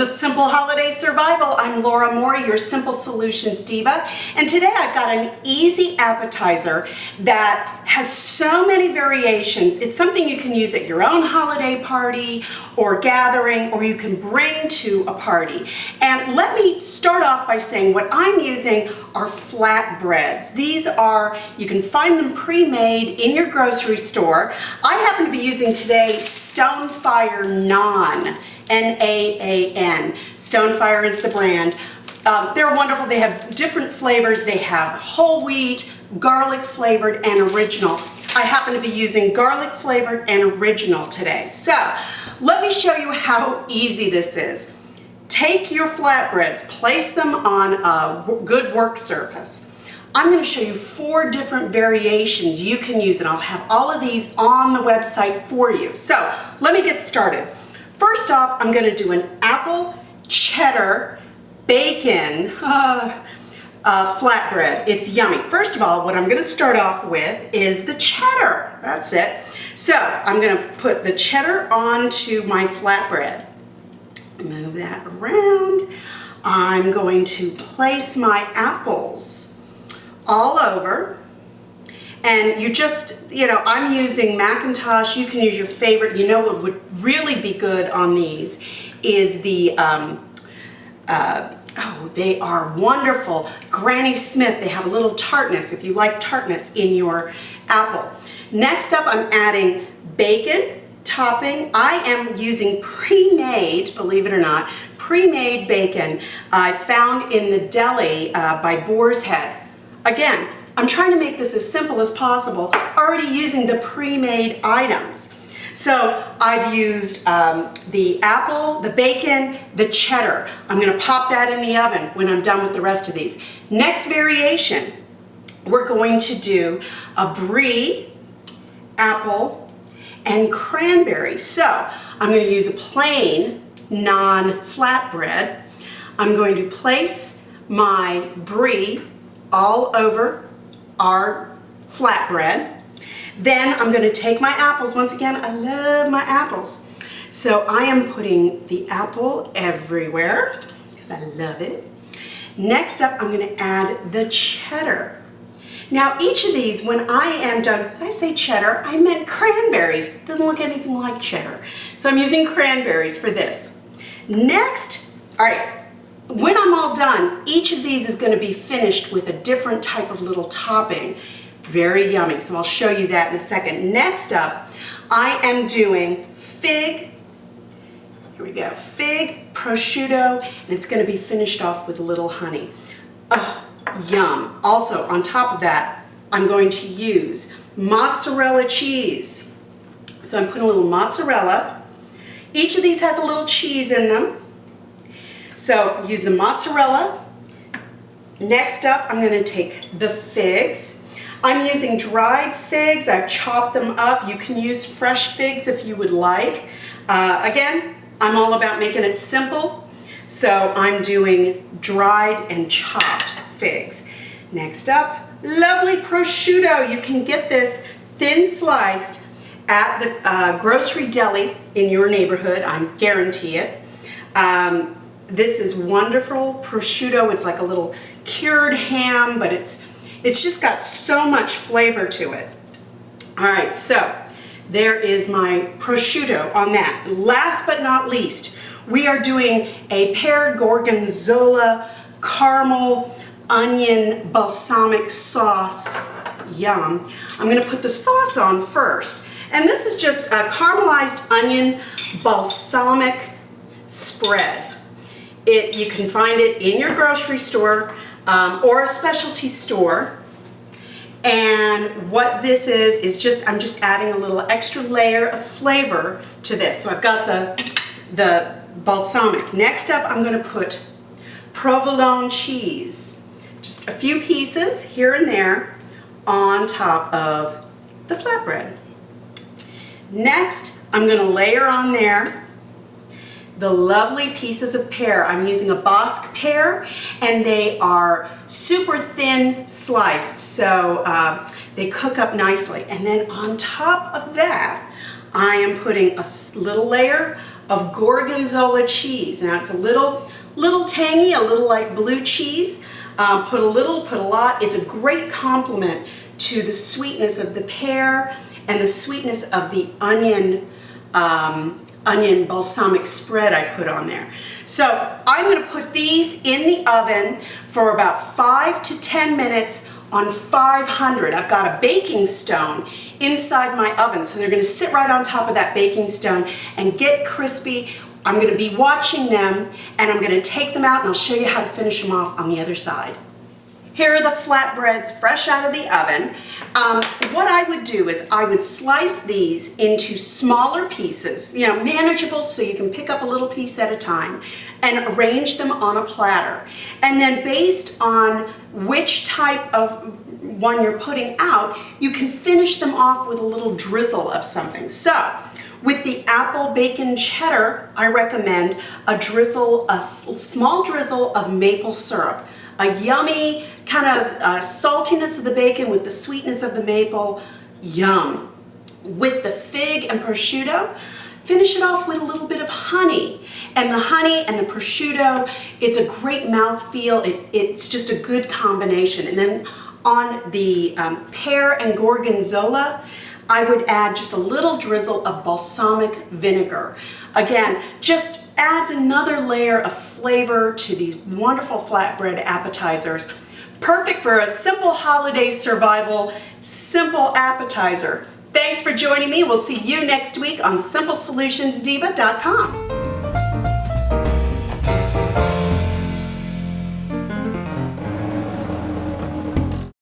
to Simple Holiday Survival. I'm Laura Moore, your Simple Solutions Diva, and today I've got an easy appetizer that has so many variations. It's something you can use at your own holiday party or gathering, or you can bring to a party. And let me start off by saying what I'm using are flatbreads. These are, you can find them pre-made in your grocery store. I happen to be using today Stonefire Naan. N-A-A-N. Stonefire is the brand. They're wonderful. They have different flavors. They have whole wheat, garlic flavored, and original. I happen to be using garlic flavored and original today. So let me show you how easy this is. Take your flatbreads, place them on a good work surface. I'm going to show you 4 different variations you can use, and I'll have all of these on the website for you. So let me get started. First off, I'm going to do an apple cheddar bacon flatbread. It's yummy. First of all, what I'm going to start off with is the cheddar. That's it. So I'm going to put the cheddar onto my flatbread. Move that around. I'm going to place my apples all over. And you just, I'm using Macintosh. You can use your favorite. You know what would really be good on these is the, they are wonderful. Granny Smith, they have a little tartness, if you like tartness in your apple. Next up, I'm adding bacon topping. I am using pre-made, believe it or not, pre-made bacon I found in the deli by Boar's Head. Again, I'm trying to make this as simple as possible, already using the pre-made items. So I've used the apple, the bacon, the cheddar. I'm going to pop that in the oven when I'm done with the rest of these. Next variation, we're going to do a Brie, apple, and cranberry. So I'm going to use a plain non-flatbread. I'm going to place my Brie all over our flatbread. Then I'm going to take my apples. Once again, I love my apples. So I am putting the apple everywhere because I love it. Next up, I'm going to add the cheddar. Now each of these, when I am done, did I say cheddar? I meant cranberries. It doesn't look anything like cheddar. So I'm using cranberries for this. Next, all right, when I'm all done, each of these is going to be finished with a different type of little topping. Very yummy, so I'll show you that in a second. Next up, I am doing fig, here we go, fig, prosciutto, and it's going to be finished off with a little honey. Oh, yum. Also, on top of that, I'm going to use mozzarella cheese. So I'm putting a little mozzarella. Each of these has a little cheese in them. So use the mozzarella. Next up, I'm going to take the figs. I'm using dried figs. I've chopped them up. You can use fresh figs if you would like. Again, I'm all about making it simple. So I'm doing dried and chopped figs. Next up, lovely prosciutto. You can get this thin sliced at the grocery deli in your neighborhood. I guarantee it. This is wonderful prosciutto. It's like a little cured ham, but it's just got so much flavor to it. All right, so there is my prosciutto on that. Last but not least, we are doing a Pear gorgonzola caramel onion balsamic sauce. Yum. I'm going to put the sauce on first. And this is just a caramelized onion balsamic spread. You can find it in your grocery store or a specialty store. And what this is just, I'm just adding a little extra layer of flavor to this. So I've got the balsamic. Next up, I'm going to put provolone cheese. Just a few pieces here and there on top of the flatbread. Next, I'm going to layer on there the lovely pieces of pear. I'm using a Bosc pear, and they are super thin sliced, so they cook up nicely. And then on top of that, I am putting a little layer of gorgonzola cheese. Now it's a little tangy, a little like blue cheese. Put a little, put a lot. It's a great complement to the sweetness of the pear and the sweetness of the onion balsamic spread I put on there. So I'm going to put these in the oven for about 5 to 10 minutes on 500. I've got a baking stone inside my oven, so they're going to sit right on top of that baking stone and get crispy. I'm going to be watching them, and I'm going to take them out and I'll show you how to finish them off on the other side. Here are the flatbreads fresh out of the oven. What I would do is I would slice these into smaller pieces, you know, manageable, so you can pick up a little piece at a time, and arrange them on a platter. And then based on which type of one you're putting out, you can finish them off with a little drizzle of something. So with the apple bacon cheddar, I recommend a small drizzle of maple syrup. A yummy kind of saltiness of the bacon with the sweetness of the maple, yum. With the fig and prosciutto, finish it off with a little bit of honey. And the honey and the prosciutto, it's a great mouthfeel. It's just a good combination. And then on the pear and gorgonzola, I would add just a little drizzle of balsamic vinegar. Again, just adds another layer of flavor to these wonderful flatbread appetizers. Perfect for a simple holiday survival, simple appetizer. Thanks for joining me. We'll see you next week on SimpleSolutionsDiva.com.